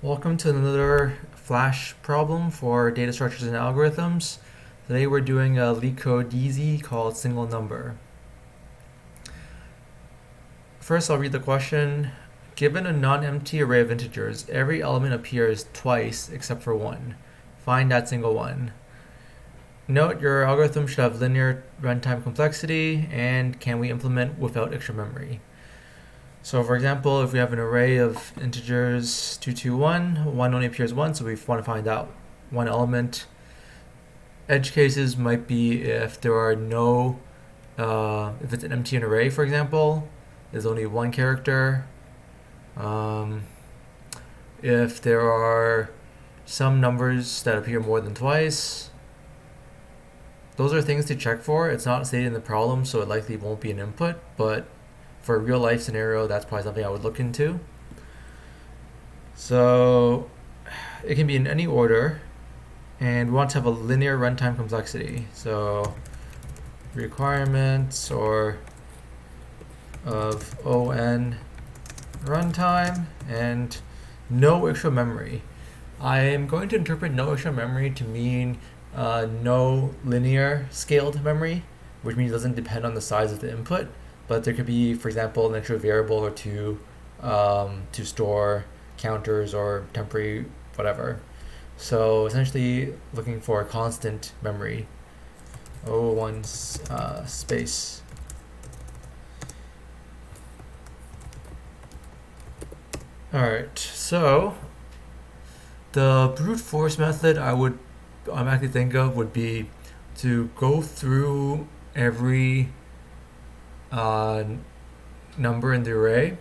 Welcome to another Flash problem for data structures and algorithms. Today we're doing a Leetcode DZ called single number. First I'll read the question. Given a non-empty array of integers, every element appears twice except for one. Find that single one. Note your algorithm should have linear runtime complexity, and can we implement without extra memory? So for example, if we have an array of integers 2, 2, 1, 1 only appears once, so we want to find out one element. Edge cases might be if there are no, if it's an empty array, for example, there's only one character. If there are some numbers that appear more than twice, those are things to check for. It's not stated in the problem, so it likely won't be an input, but for a real life scenario, that's probably something I would look into. So it can be in any order, and we want to have a linear runtime complexity. So requirements or of on runtime and no extra memory. I am going to interpret no extra memory to mean no linear scaled memory, which means it doesn't depend on the size of the input. But there could be, for example, an extra variable or two to store counters or temporary whatever. So essentially looking for a constant memory, O1 space. Alright, so the brute force method I would automatically think of would be to go through every number in the array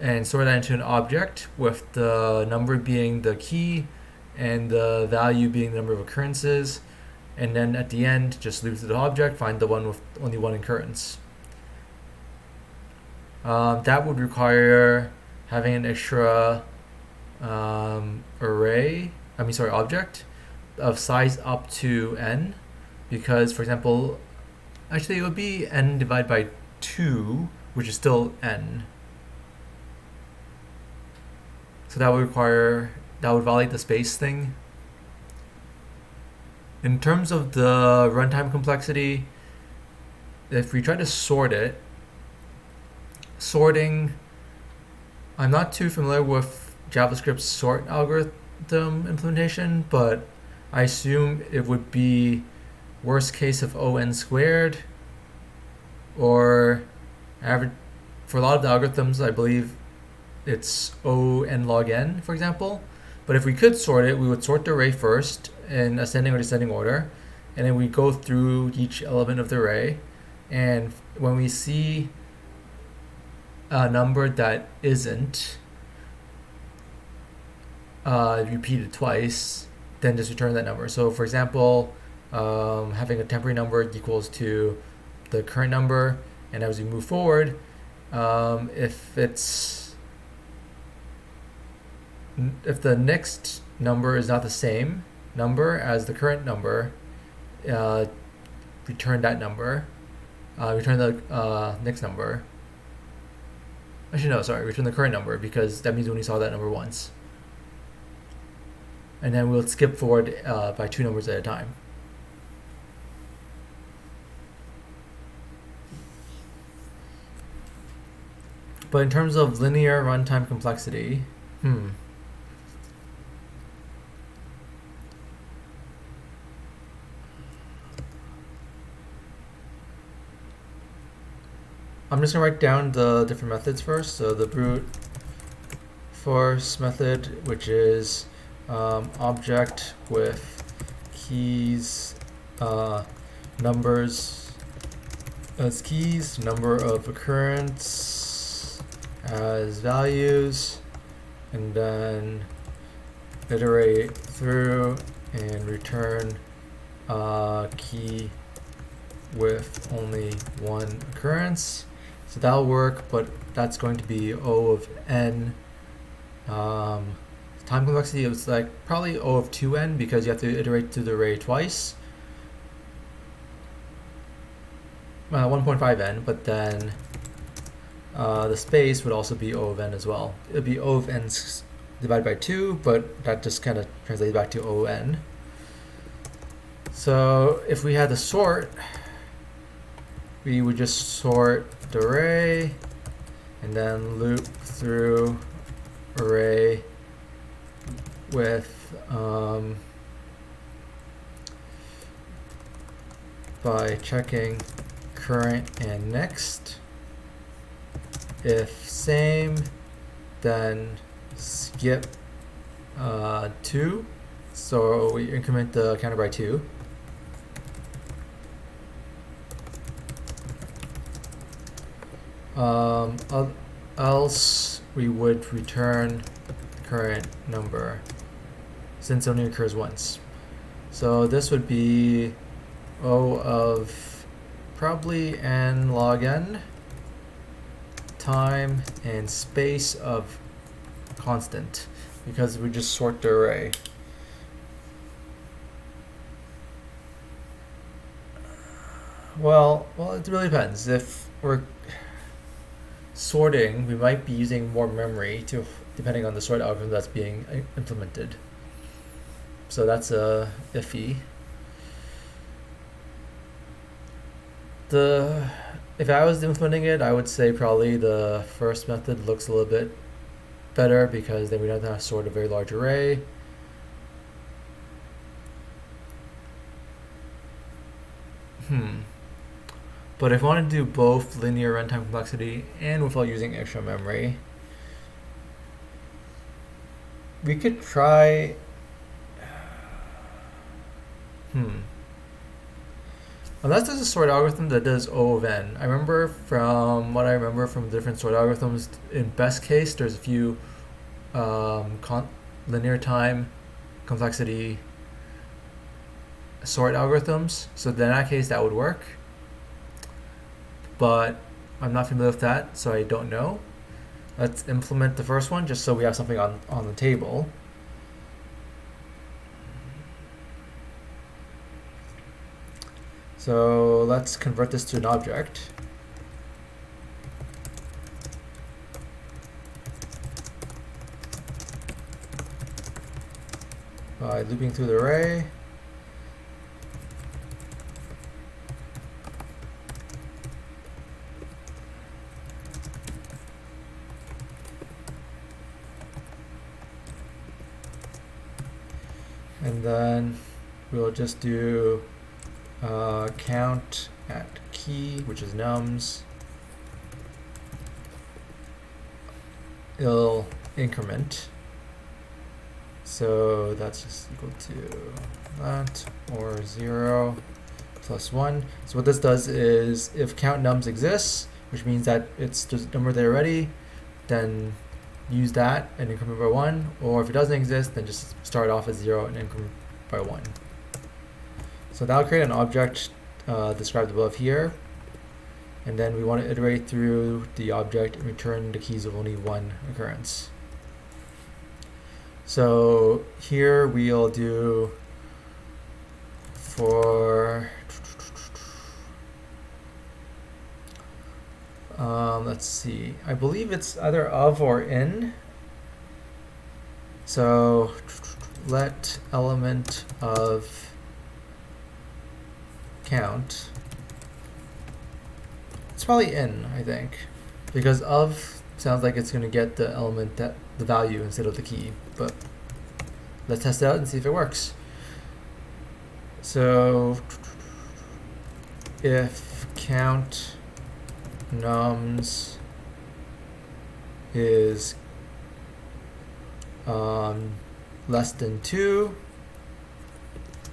and sort that into an object, with the number being the key and the value being the number of occurrences, and then at the end just loop through the object, find the one with only one occurrence. That would require having an extra object of size up to n, because for example, actually it would be n divided by 2, which is still n. So that would violate the space thing. In terms of the runtime complexity, if we try to sort it, sorting, I'm not too familiar with JavaScript's sort algorithm implementation, but I assume it would be worst case of on squared, or average. For a lot of the algorithms, I believe it's O(n log n), for example. But if we could sort it, we would sort the array first in ascending or descending order, and then we go through each element of the array. And when we see a number that isn't repeated twice, then just return that number. So for example, having a temporary number equals to the current number, and as we move forward, if the next number is not the same number as the current number, return that number, return the next number. Actually no, sorry, return the current number, because that means we only saw that number once. And then we'll skip forward by 2 numbers at a time. But in terms of linear runtime complexity, I'm just going to write down the different methods first. So the brute force method, which is object with keys, numbers as keys, number of occurrence as values, and then iterate through and return key with only one occurrence. So that'll work, but that's going to be O of n. Time complexity is like probably O of 2n, because you have to iterate through the array twice. 1.5n, but then the space would also be O of n as well. It would be O of n divided by 2, but that just kind of translates back to on. So if we had to sort, we would just sort the array and then loop through array with by checking current and next. If same, then skip 2. So we increment the counter by 2. Else we would return current number since it only occurs once. So this would be O of probably n log n, time and space of constant, because we just sort the array. Well, it really depends. If we're sorting, we might be using more memory depending on the sort algorithm that's being implemented. So that's iffy. If I was implementing it, I would say probably the first method looks a little bit better, because then we don't have to sort a very large array. But if I want to do both linear runtime complexity and without using extra memory, we could try. Unless there's a sort algorithm that does O of n. I remember from different sort algorithms, in best case, there's a few linear time complexity sort algorithms. So in that case, that would work. But I'm not familiar with that, so I don't know. Let's implement the first one just so we have something on the table. So let's convert this to an object. By looping through the array. And then we'll just do count at key, which is nums. It'll increment. So that's just equal to that, or 0 plus 1. So what this does is, if count nums exists, which means that it's just a number there already, then use that and increment by 1. Or if it doesn't exist, then just start off at 0 and increment by 1. So that'll create an object described above here. And then we want to iterate through the object and return the keys of only one occurrence. So here we'll do for let's see, I believe it's either of or in. So let element of count, it's probably in, I think, because of sounds like it's going to get the element, that the value instead of the key. But let's test it out and see if it works. So if count nums is less than 2,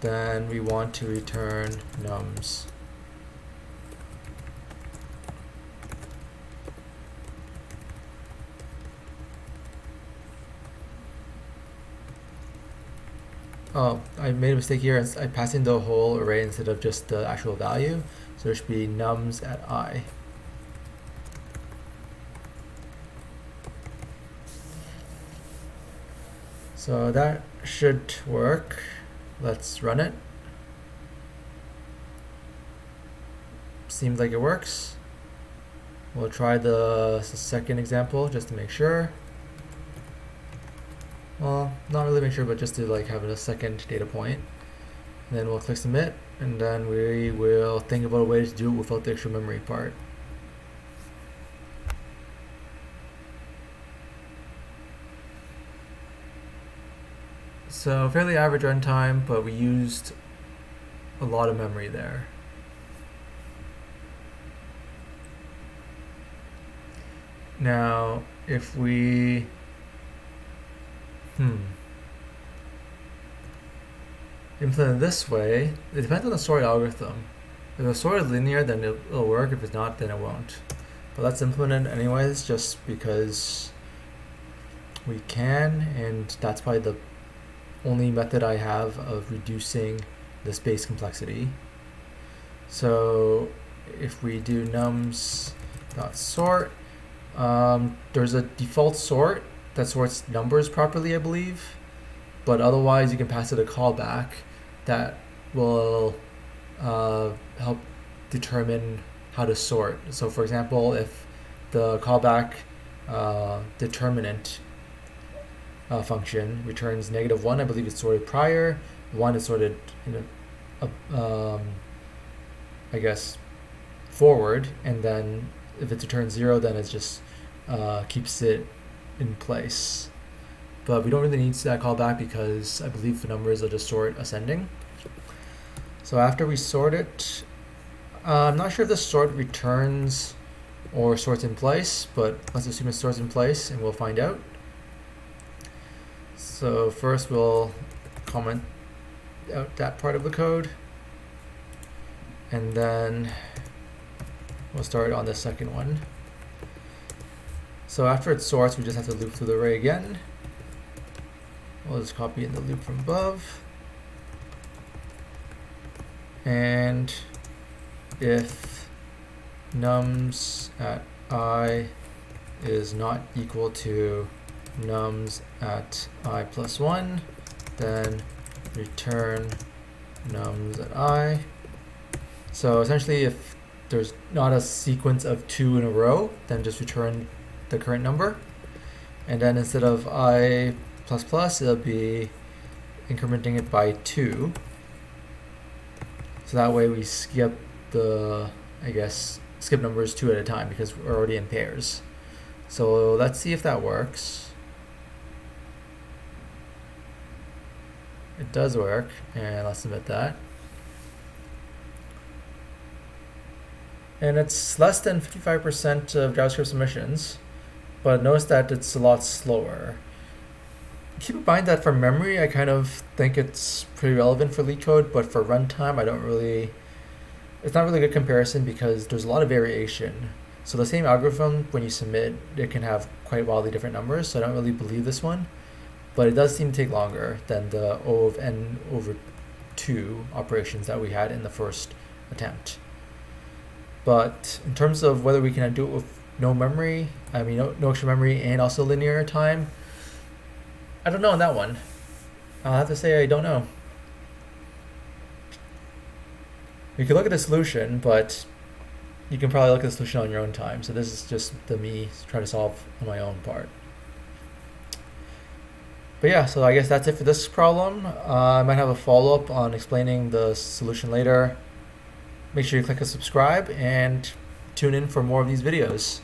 then we want to return nums. Oh, I made a mistake here. I passed in the whole array instead of just the actual value. So there should be nums at I. So that should work. Let's run it. Seems like it works. We'll try the second example just to make sure. really make sure, but just to like have a second data point. And then we'll click submit, and then we will think about a way to do it without the extra memory part. So fairly average runtime, but we used a lot of memory there. Now, if we implement it this way, it depends on the sort algorithm. If the sort is linear, then it'll work. If it's not, then it won't. But let's implement it anyways, just because we can, and that's probably the only method I have of reducing the space complexity. So if we do nums.sort, there's a default sort that sorts numbers properly, I believe, but otherwise you can pass it a callback that will help determine how to sort. So for example, if the callback determinant function returns -1, I believe it's sorted prior, 1 is sorted in I guess forward, and then if it returns 0, then it just keeps it in place. But we don't really need that callback because I believe the numbers will just sort ascending. So after we sort it, I'm not sure if the sort returns or sorts in place, but let's assume it sorts in place and we'll find out. So first we'll comment out that part of the code, and then we'll start on the second one. So after it sorts, we just have to loop through the array again. We'll just copy in the loop from above. And if nums at I is not equal to nums at I plus 1, then return nums at I. So essentially, if there's not a sequence of 2 in a row, then just return the current number. And then instead of I plus plus, it'll be incrementing it by 2. So that way we skip the, skip numbers 2 at a time because we're already in pairs. So let's see if that works. It does work, and let's submit that. And it's less than 55% of JavaScript submissions, but notice that it's a lot slower. Keep in mind that for memory, I kind of think it's pretty relevant for Leetcode, but for runtime, it's not really a good comparison because there's a lot of variation. So the same algorithm, when you submit, it can have quite wildly different numbers, so I don't really believe this one. But it does seem to take longer than the O of n over 2 operations that we had in the first attempt. But in terms of whether we can do it with no memory, no extra memory and also linear time, I don't know on that one. I'll have to say I don't know. You can look at the solution, but you can probably look at the solution on your own time. So this is just me trying to solve on my own part. But yeah, so I guess that's it for this problem. I might have a follow-up on explaining the solution later. Make sure you click subscribe and tune in for more of these videos.